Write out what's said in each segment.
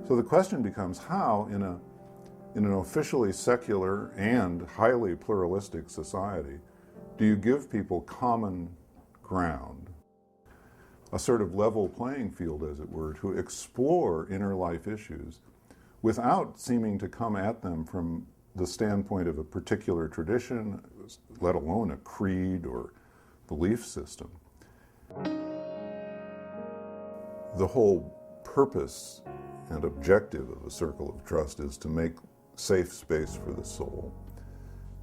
So the question becomes how, in an officially secular and highly pluralistic society, do you give people common ground, a sort of level playing field, as it were, to explore inner life issues without seeming to come at them from the standpoint of a particular tradition, let alone a creed or belief system? The whole purpose and objective of a circle of trust is to make safe space for the soul.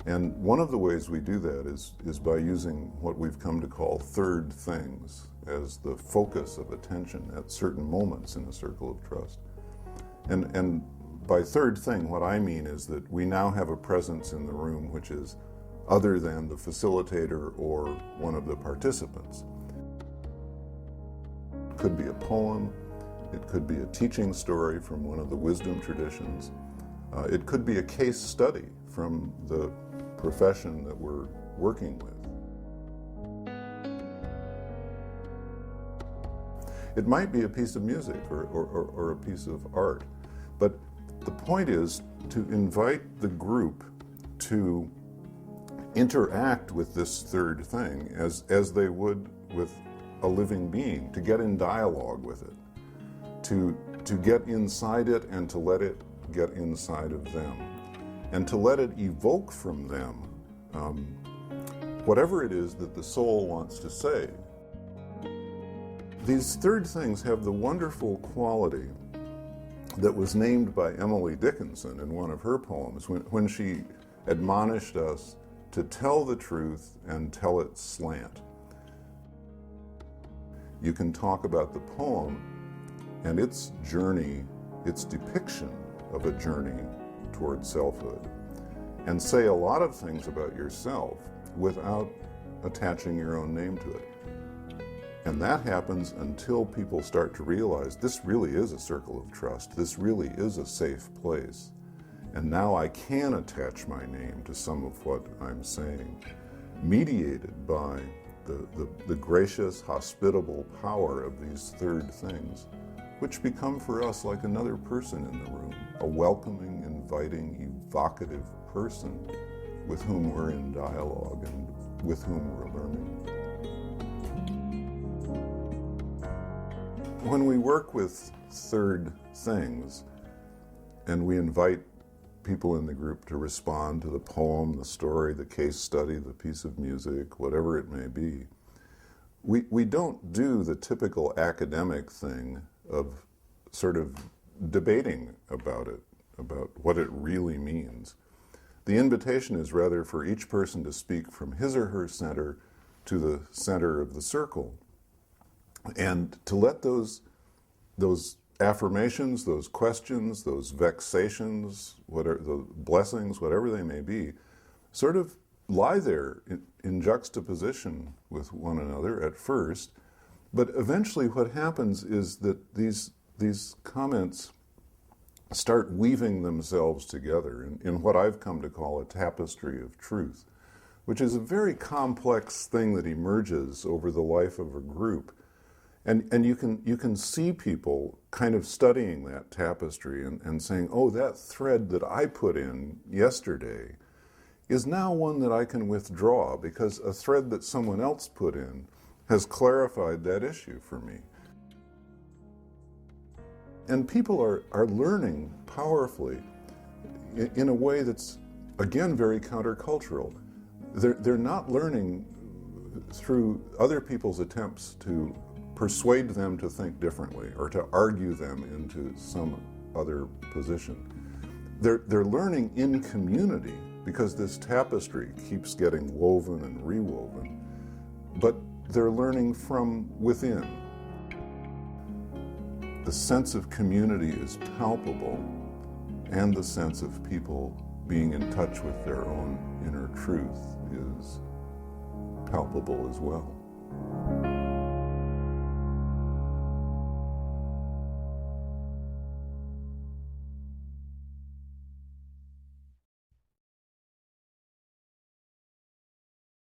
And one of the ways we do that is by using what we've come to call third things as the focus of attention at certain moments in a circle of trust. And by third thing, what I mean is that we now have a presence in the room which is other than the facilitator or one of the participants. It could be a poem, it could be a teaching story from one of the wisdom traditions, it could be a case study from the profession that we're working with. It might be a piece of music or a piece of art, but the point is to invite the group to interact with this third thing as they would with a living being, to get in dialogue with it, to get inside it and to let it get inside of them, and to let it evoke from them whatever it is that the soul wants to say. These third things have the wonderful quality that was named by Emily Dickinson in one of her poems when she admonished us to tell the truth and tell it slant. You can talk about the poem and its journey, its depiction of a journey toward selfhood, and say a lot of things about yourself without attaching your own name to it. And that happens until people start to realize this really is a circle of trust. This really is a safe place. And now I can attach my name to some of what I'm saying, mediated by the gracious, hospitable power of these third things, which become for us like another person in the room, a welcoming, inviting, evocative person with whom we're in dialogue and with whom we're learning. When we work with third things and we invite people in the group to respond to the poem, the story, the case study, the piece of music, whatever it may be, we don't do the typical academic thing of sort of debating about it, about what it really means. The invitation is rather for each person to speak from his or her center to the center of the circle, and to let those affirmations, those questions, those vexations, whatever, the blessings, whatever they may be, sort of lie there in juxtaposition with one another at first. But eventually what happens is that these comments start weaving themselves together in what I've come to call a tapestry of truth, which is a very complex thing that emerges over the life of a group. And you can see people kind of studying that tapestry and saying, oh, that thread that I put in yesterday is now one that I can withdraw because a thread that someone else put in has clarified that issue for me. And people are learning powerfully in a way that's, again, very countercultural. They're not learning through other people's attempts to persuade them to think differently or to argue them into some other position. They're learning in community because this tapestry keeps getting woven and rewoven, but they're learning from within. The sense of community is palpable, and the sense of people being in touch with their own inner truth is palpable as well.